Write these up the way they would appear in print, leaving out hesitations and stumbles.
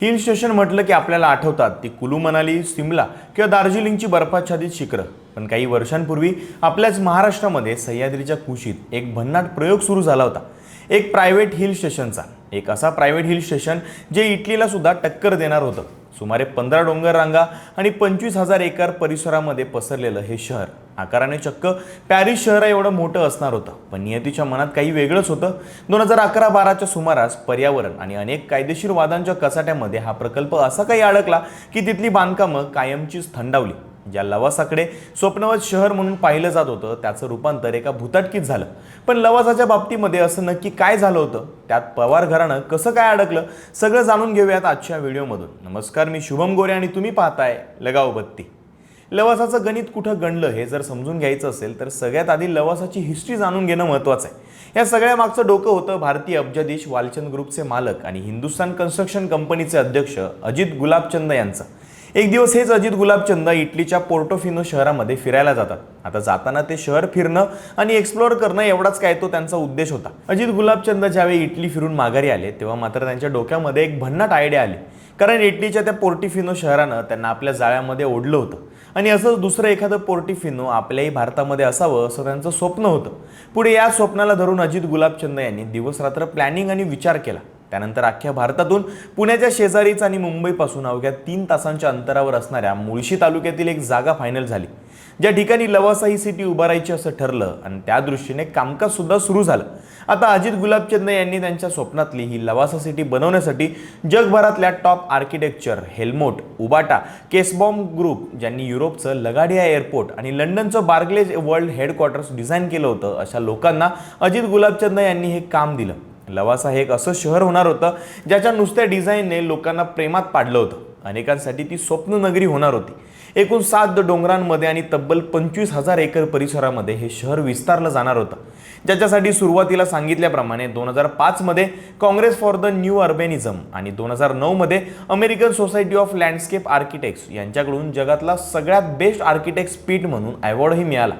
Hill station म्हटलं की आपल्याला आठवतात ती कुलू मनाली, सिमला किंवा दार्जिलिंगची बर्फाच्छादित शिखरं. पण काही वर्षांपूर्वी आपल्याच महाराष्ट्रामध्ये सह्याद्रीच्या कुशीत एक भन्नाट प्रयोग सुरू झाला होता. एक प्रायव्हेट हिल स्टेशनचा. एक असा प्रायव्हेट हिल स्टेशन जे इटलीला सुद्धा टक्कर देणार होतं. सुमारे 15 डोंगर रांगा आणि 25,000 एकर परिसरामध्ये पसरलेलं हे शहर आकाराने चक्क पॅरिस शहरा एवढं मोठं असणार होतं. पण नियतीच्या मनात काही वेगळंच होतं. 2011-12च्या सुमारास पर्यावरण आणि अनेक कायदेशीर वादांच्या कचाट्यामध्ये हा प्रकल्प असा काही अडकला की तिथली बांधकामं कायमचीच थंडावली. ज्या लवासाकडे स्वप्नवत शहर म्हणून पाहिलं जात होतं त्याचं रूपांतर एका भुताटकीत झालं. पण लवासाच्या बाबतीमध्ये असं नक्की काय झालं होतं, त्यात पवार घराणं कसं काय अडकलं, सगळं जाणून घेऊयात आजच्या व्हिडिओमधून. नमस्कार, मी शुभम गोरे आणि तुम्ही पाहताय लगाव बत्ती. लवासाचं गणित कुठं गणलं हे जर समजून घ्यायचं असेल तर सगळ्यात आधी लवासाची हिस्ट्री जाणून घेणं महत्त्वाचं आहे. या सगळ्या मागचं डोकं होतं भारतीय अब्जाधीश वालचंद ग्रुपचे मालक आणि हिंदुस्तान कन्स्ट्रक्शन कंपनीचे अध्यक्ष अजित गुलाबचंद यांचं. एक दिवस हेच अजित गुलाबचंद इटलीच्या पोर्टोफिनो शहरामध्ये फिरायला जातात. आता जाताना ते शहर फिरणं आणि एक्सप्लोअर करणं एवढाच काय तो त्यांचा उद्देश होता. अजित गुलाबचंद ज्यावेळी इटली फिरून माघारी आले तेव्हा मात्र त्यांच्या डोक्यामध्ये एक भन्नाट आयडिया आली. कारण इटलीच्या त्या पोर्टोफिनो शहरानं त्यांना आपल्या जाळ्यामध्ये ओढलं होतं आणि असंच दुसरं एखादं पोर्टोफिनो आपल्याही भारतामध्ये असावं असं त्यांचं स्वप्न होतं. पुढे या स्वप्नाला धरून अजित गुलाबचंद यांनी दिवस रात्र प्लॅनिंग आणि विचार केला. त्यानंतर अख्ख्या भारतातून पुण्याच्या शेजारीच आणि मुंबईपासून अवघ्या 3 तासांच्या अंतरावर असणाऱ्या मुळशी तालुक्यातील एक जागा फायनल झाली, ज्या ठिकाणी लवासा ही सिटी उभारायची असं ठरलं आणि त्या दृष्टीने कामकाज सुद्धा सुरू झालं. आता अजित गुलाबचंद यांनी त्यांच्या स्वप्नातली ही लवासा सिटी बनवण्यासाठी जगभरातल्या टॉप आर्किटेक्चर हेल्मोट, उबाटा, केसबॉम ग्रुप, ज्यांनी युरोपचं लगाडिया एअरपोर्ट आणि लंडनचं बार्कलेज वर्ल्ड हेडक्वार्टर्स डिझाईन केलं होतं, अशा लोकांना अजित गुलाबचंद यांनी हे काम दिलं. लवासा हे एक असं शहर होणार होतं ज्याच्या नुसत्या डिझाईनने लोकांना प्रेमात पाडलं होतं. अनेकांसाठी ती स्वप्न नगरी होणार होती. एकूण 7 डोंगरांमध्ये आणि तब्बल 25,000 एकर परिसरामध्ये हे शहर विस्तारलं जाणार होतं, ज्याच्यासाठी सुरुवातीला सांगितल्याप्रमाणे 2005 मध्ये काँग्रेस फॉर द न्यू अर्बेनिझम आणि 2009 मध्ये American society of landscape architects यांच्याकडून जगातला सगळ्यात बेस्ट आर्किटेक्ट पीठ म्हणून अवॉर्डही मिळाला.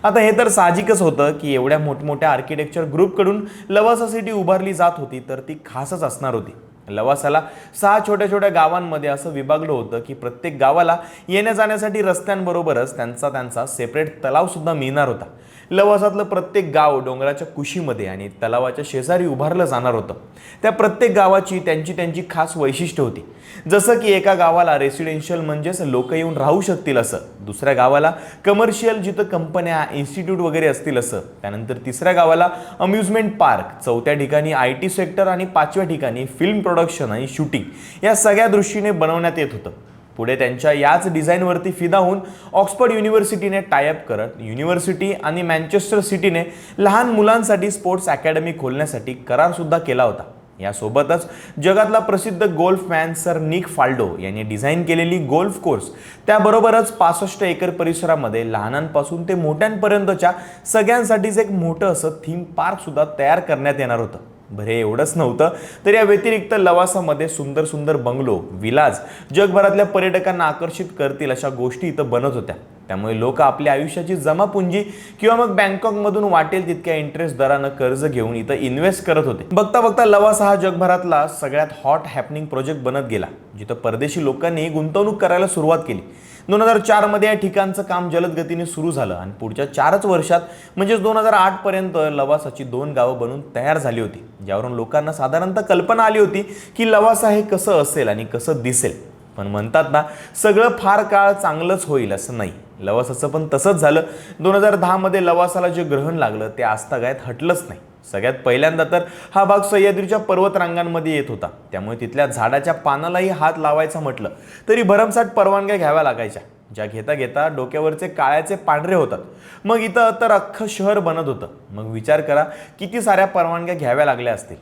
आता हे तर साहजिकच होतं की एवढ्या मोठमोठ्या आर्किटेक्चर ग्रुपकडून लवासा सिटी उभारली जात होती तर ती खासच असणार होती. लवासाला 6 छोट्या छोट्या गावांमध्ये असं विभागलं होतं की प्रत्येक गावाला येण्या जाण्यासाठी रस्त्यांबरोबरच त्यांचा सेपरेट तलाव सुद्धा मिळणार होता. लवासातलं प्रत्येक गाव डोंगराच्या कुशीमध्ये आणि तलावाच्या शेजारी उभारलं जाणार होतं. त्या प्रत्येक गावाची त्यांची खास वैशिष्ट्य होती. जसं की एका गावाला रेसिडेन्शियल म्हणजेच लोक येऊन राहू शकतील असं, दुसऱ्या गावाला कमर्शियल जिथं कंपन्या, इन्स्टिट्यूट वगैरे असतील असं, त्यानंतर तिसऱ्या गावाला अम्युजमेंट पार्क, चौथ्या ठिकाणी IT सेक्टर आणि 5व्या ठिकाणी फिल्म प्रोडक्शन आणि शूटिंग या सगळ्या दृष्टीने बनवण्यात येत होतं. पुढे त्यांच्या याच डिझाईनवरती फिदा होऊन ऑक्सफर्ड युनिव्हर्सिटीने टायअप करत युनिव्हर्सिटी आणि मँचेस्टर सिटीने लहान मुलांसाठी स्पोर्ट्स अकॅडमी खोलण्यासाठी करार सुद्धा केला होता. यासोबतच जगातला प्रसिद्ध गोल्फमॅन सर निक फाल्डो यांनी डिझाईन केलेली गोल्फ कोर्स, त्याबरोबरच 65 एकर परिसरामध्ये लहानांपासून ते मोठ्यांपर्यंतच्या सगळ्यांसाठीच एक मोठं असं थीम पार्क सुद्धा तयार करण्यात येणार होतं. बरे एवढंच नव्हतं तर या व्यतिरिक्त लवासामध्ये सुंदर सुंदर बंगलो, विलाज, जगभरातल्या पर्यटकांना आकर्षित करतील अशा गोष्टी इथं बनत होत्या. त्यामुळे लोक आपल्या आयुष्याची जमापुंजी किंवा मग बँकॉकमधून वाटेल तितक्या इंटरेस्ट दरानं कर्ज घेऊन इथं इन्व्हेस्ट करत होते. बघता बघता लवासा हा जगभरातला सगळ्यात हॉट हॅपनिंग प्रोजेक्ट बनत गेला, जिथं परदेशी लोकांनी गुंतवणूक करायला सुरुवात केली. 2004 मध्ये या ठिकाणचं काम जलद गतीने सुरू झालं आणि पुढच्या 4च वर्षात म्हणजेच 2008 पर्यंत लवासाची 2 गावं बनून तयार झाली होती, ज्यावरून लोकांना साधारणतः कल्पना आली होती की लवासा हे कसं असेल आणि कसं दिसेल. पण म्हणतात ना, सगळं फार काळ चांगलंच होईल असं नाही. लवासाचं पण तसंच झालं. 2010 मध्ये लवासाला जे ग्रहण लागलं ते आजतागायत हटलंच नाही. सगळ्यात पहिल्यांदा तर हा भाग सह्याद्रीच्या पर्वतरांगांमध्ये येत होता, त्यामुळे तिथल्या झाडाच्या पानालाही हात लावायचा म्हटलं तरी भरमसाठ परवानग्या घ्याव्या लागायच्या, ज्या घेता घेता डोक्यावरचे काळ्याचे पांढरे होतात. मग इथं तर अख्खं शहर बनत होतं. मग विचार करा किती साऱ्या परवानग्या घ्याव्या लागल्या असतील.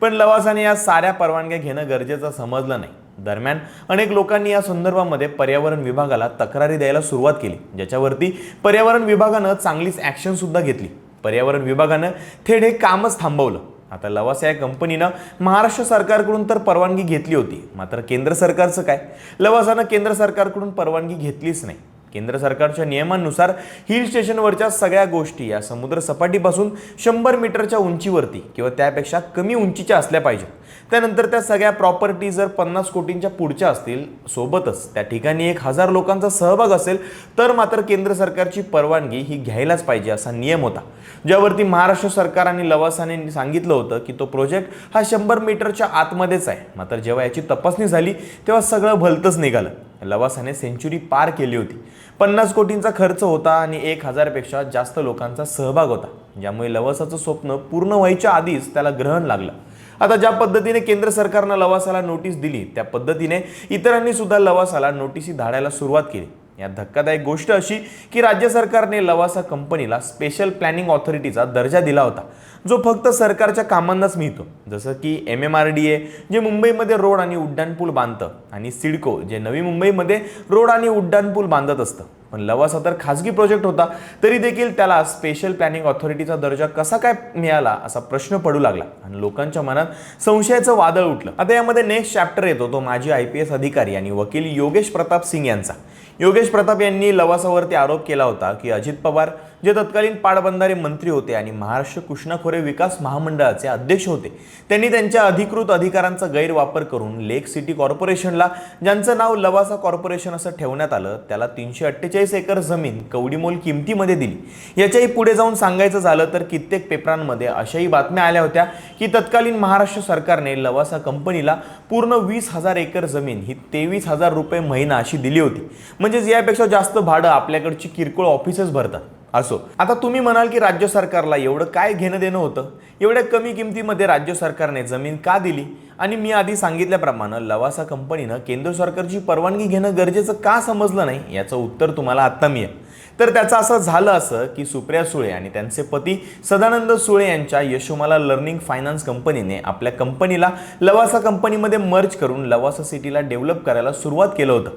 पण लवासाने या साऱ्या परवानग्या घेणं गरजेचं समजलं नाही. दरम्यान अनेक लोकांनी या संदर्भामध्ये पर्यावरण विभागाला तक्रारी द्यायला सुरुवात केली, ज्याच्यावरती पर्यावरण विभागानं चांगलीच ॲक्शन सुद्धा घेतली. पर्यावरण विभागानं थेट हे कामच थांबवलं. आता लवासा या कंपनीनं महाराष्ट्र सरकारकडून तर परवानगी घेतली होती, मात्र केंद्र सरकारचं काय? लवासानं केंद्र सरकारकडून परवानगी घेतलीच नाही. केंद्र सरकारच्या नियमांनुसार हिल स्टेशनवरच्या सगळ्या गोष्टी या समुद्र सपाटीपासून 100 मीटरच्या उंचीवरती किंवा त्यापेक्षा कमी उंचीच्या असल्या पाहिजेत. त्यानंतर त्या सगळ्या प्रॉपर्टी जर 50 कोटींच्या पुढच्या असतील, सोबतच त्या ठिकाणी 1000 लोकांचा सहभाग असेल, तर मात्र केंद्र सरकारची परवानगी ही घ्यायलाच पाहिजे असा नियम होता, ज्यावरती महाराष्ट्र सरकार आणि लवासाने सांगितलं होतं की तो प्रोजेक्ट हा 100 मीटरच्या आतमध्येच आहे. मात्र जेव्हा याची तपासणी झाली तेव्हा सगळं भलतंच निघालं. लवासाने सेंचुरी पार केली होती. 50 कोटींचा खर्च होता आणि 1000 पेक्षा जास्त लोकांचा सहभाग होता, ज्यामुळे लवासाचं स्वप्न पूर्ण व्हायच्या आधीच त्याला ग्रहण लागलं. आता ज्या पद्धतीने केंद्र सरकारनं लवासाला नोटीस दिली, त्या पद्धतीने इतरांनी सुद्धा लवासाला नोटीसी धाडायला सुरुवात केली. यात धक्कादायक गोष्ट अशी की राज्य सरकारने लवासा कंपनीला स्पेशल प्लॅनिंग ऑथॉरिटीचा दर्जा दिला होता, जो फक्त सरकारच्या कामांनाच मिळतो, जसं की MMRDA जे मुंबईमध्ये रोड आणि उड्डाणपूल बांधतं, आणि सिडको जे नवी मुंबईमध्ये रोड आणि उड्डाणपूल बांधत असतं. पण लवासा तर खाजगी प्रोजेक्ट होता, तरी देखील त्याला स्पेशल प्लॅनिंग ऑथॉरिटीचा दर्जा कसा काय मिळाला असा प्रश्न पडू लागला आणि लोकांच्या मनात संशयाचं वादळ उठलं. आता यामध्ये नेक्स्ट चॅप्टर येतो तो माजी IPS अधिकारी आणि वकील योगेश प्रताप सिंग यांचा. योगेश प्रताप यांनी लवासावरती आरोप केला होता की अजित पवार जे तत्कालीन पाटबंधारे मंत्री होते आणि महाराष्ट्र कृष्णा खोरे विकास महामंडळाचे अध्यक्ष होते, त्यांनी त्यांच्या अधिकृत अधिकारांचा गैरवापर करून लेक सिटी कॉर्पोरेशनला, ज्यांचं नाव लवासा कॉर्पोरेशन असं ठेवण्यात आलं, त्याला 348 एकर जमीन कवडीमोल किमतीमध्ये दिली. याच्याही पुढे जाऊन सांगायचं झालं तर कित्येक पेपरांमध्ये अशाही बातम्या आल्या होत्या की तत्कालीन महाराष्ट्र सरकारने लवासा कंपनीला पूर्ण 20,000 एकर जमीन ही 23,000 रुपये महिना अशी दिली होती. म्हणजेच यापेक्षा जास्त भाडं आपल्याकडची किरकोळ ऑफिसेस भरतात. असो, आता तुम्ही म्हणाल की राज्य सरकारला एवढं काय घेणं देणं होतं, एवढ्या कमी किमतीमध्ये राज्य सरकारने जमीन का दिली, आणि मी आधी सांगितल्याप्रमाणे लवासा कंपनीनं केंद्र सरकारची परवानगी घेणं गरजेचं का समजलं नाही, याचं उत्तर तुम्हाला आत्ता मिळेल. तर त्याचं असं झालं असं की सुप्रिया सुळे आणि त्यांचे पती सदानंद सुळे यांच्या यशोमाला लर्निंग फायनान्स कंपनीने आपल्या कंपनीला लवासा कंपनीमध्ये मर्ज करून लवासा सिटीला डेव्हलप करायला सुरुवात केलं होतं,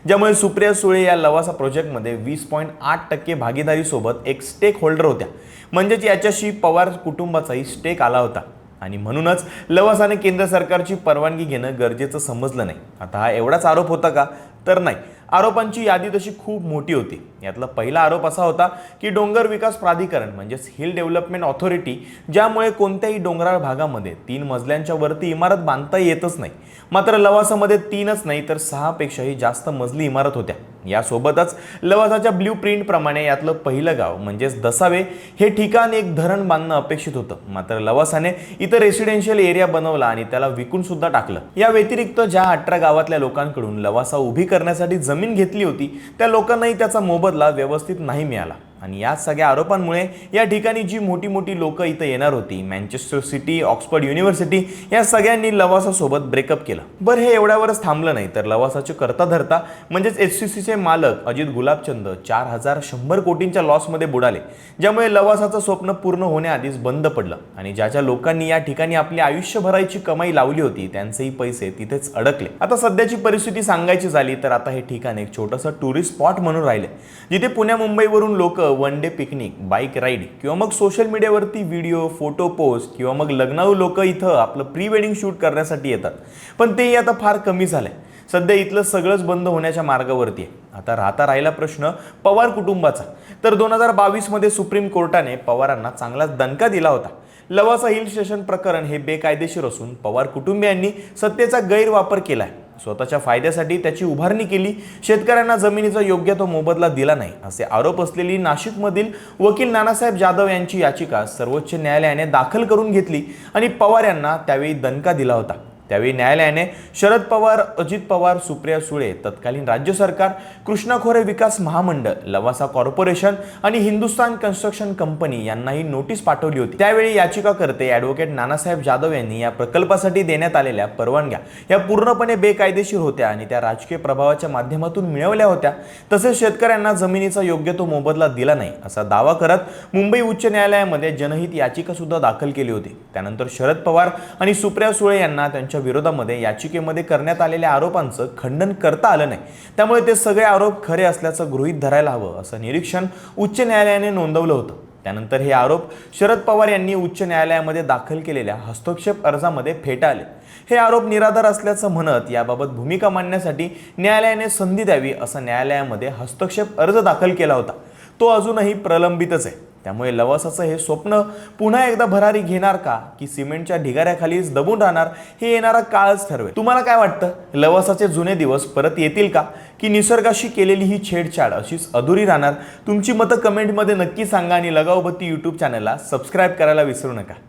ज्यामुळे सुप्रिया सुळे या लवासा प्रोजेक्टमध्ये 20.8% भागीदारीसोबत एक स्टेक होल्डर होत्या. म्हणजेच याच्याशी पवार कुटुंबाचाही स्टेक आला होता आणि म्हणूनच लवासाने केंद्र सरकारची परवानगी घेणं गरजेचं समजलं नाही. आता हा एवढाच आरोप होता का? तर नाही. आरोपांची यादी तशी खूप मोठी होती. यातला पहिला आरोप असा होता की डोंगर विकास प्राधिकरण म्हणजेच हिल डेव्हलपमेंट ऑथॉरिटी, ज्यामुळे कोणत्याही डोंगराळ भागामध्ये 3 मजल्यांच्या वरती इमारत बांधता येतच नाही. मात्र लवासामध्ये 3च नाही तर 6 पेक्षाही जास्त मजली इमारत होत्या. यासोबतच लवासाच्या ब्ल्यू प्रिंट प्रमाणे यातलं पहिलं गाव म्हणजेच दसावे हे ठिकाण एक धरण बांधणं अपेक्षित होतं. मात्र लवासाने इथं रेसिडेन्शियल एरिया बनवला आणि त्याला विकून सुद्धा टाकलं. या व्यतिरिक्त ज्या 18 गावातल्या लोकांकडून लवासा उभी करण्यासाठी जमीन घेतली होती, त्या लोकांनाही त्याचा मोबदला व्यवस्थित नाही मिळाला. आणि या सगळ्या आरोपांमुळे या ठिकाणी जी मोठी मोठी लोक इथं येणार होती, मँचेस्टर सिटी, ऑक्सफर्ड युनिव्हर्सिटी, या सगळ्यांनी लवासासोबत ब्रेकअप केलं. बरं, हे एवढ्यावरच थांबलं नाही तर लवासाचे करता धरता म्हणजेच HCCचे मालक अजित गुलाबचंद 4100 कोटींच्या लॉसमध्ये बुडाले, ज्यामुळे लवासाचं स्वप्न पूर्ण होण्याआधीच बंद पडलं. आणि ज्या लोकांनी या ठिकाणी आपली आयुष्यभराची कमाई लावली होती, त्यांचेही पैसे तिथेच अडकले. आता सध्याची परिस्थिती सांगायची झाली तर आता हे ठिकाण एक छोटंसं टुरिस्ट स्पॉट म्हणून राहिले, जिथे पुण्या मुंबईवरून लोक one day picnic, bike ride किंवा मग सोशल मीडियावरती व्हिडिओ, फोटो पोस्ट किंवा मग लग्नाळू लोक इथं आपलं प्री वेडिंग शूट करण्यासाठी येतात. पण तेही आता फार कमी झालंय. सध्या इथलं सगळंच बंद होण्याच्या मार्गावरती आहे. आता राहिला प्रश्न पवार कुटुंबाचा. तर 2022 मध्ये सुप्रीम कोर्टाने पवारांना चांगलाच दणका दिला होता. लवासा हिल स्टेशन प्रकरण हे बेकायदेशीर असून पवार कुटुंबियांनी सत्तेचा गैरवापर केलाय, स्वतःच्या फायद्यासाठी त्याची उभारणी केली, शेतकऱ्यांना जमिनीचा योग्य तो मोबदला दिला नाही असे आरोप असलेली नाशिकमधील वकील नानासाहेब जाधव यांची याचिका सर्वोच्च न्यायालयाने दाखल करून घेतली आणि पवार यांना त्यावेळी दणका दिला होता. त्यावेळी न्यायालयाने शरद पवार, अजित पवार, सुप्रिया सुळे, तत्कालीन राज्य सरकार, कृष्णा खोरे विकास महामंडळ, लवासा कॉर्पोरेशन आणि हिंदुस्तान कन्स्ट्रक्शन कंपनी यांनाही नोटीस पाठवली होती. त्यावेळी याचिकाकर्ते ॲडव्होकेट नानासाहेब जाधव यांनी या प्रकल्पासाठी देण्यात आलेल्या परवानग्या या पूर्णपणे बेकायदेशीर होत्या आणि त्या राजकीय प्रभावाच्या माध्यमातून मिळवल्या होत्या. तसेच शेतकऱ्यांना जमिनीचा योग्य तो मोबदला दिला नाही असा दावा करत मुंबई उच्च न्यायालयामध्ये जनहित याचिका सुद्धा दाखल केली होती. त्यानंतर शरद पवार आणि सुप्रिया सुळे यांना त्यांच्या विरोधामध्ये याचिकेमध्ये करण्यात आलेल्या आरोपांचं खंडन करता आलं नाही. त्यामुळे ते सगळे आरोप खरे असल्याचं गृहीत धरायला हवं असं निरीक्षण उच्च न्यायालयाने नोंदवलं होतं. त्यानंतर हे आरोप शरद पवार यांनी उच्च न्यायालयामध्ये दाखल केलेल्या हस्तक्षेप अर्जामध्ये फेटाळले. हे आरोप निराधार असल्याचं म्हणत याबाबत भूमिका मांडण्यासाठी न्यायालयाने संधी द्यावी असा न्यायालयामध्ये हस्तक्षेप अर्ज दाखल केला होता. तो अजूनही प्रलंबितच आहे. त्यामुळे लवासाचं हे स्वप्न पुन्हा एकदा भरारी घेणार का, की सिमेंटच्या ढिगाऱ्याखालीच दबून राहणार, हे येणारा काळच ठरवेल. तुम्हाला काय वाटतं? लवासाचे जुने दिवस परत येतील का, की निसर्गाशी केलेली ही छेडछाड अशीच अधुरी राहणार? तुमची मतं कमेंटमध्ये नक्की सांगा आणि लगावबत्ती यूट्यूब चॅनलला सबस्क्राईब करायला विसरू नका.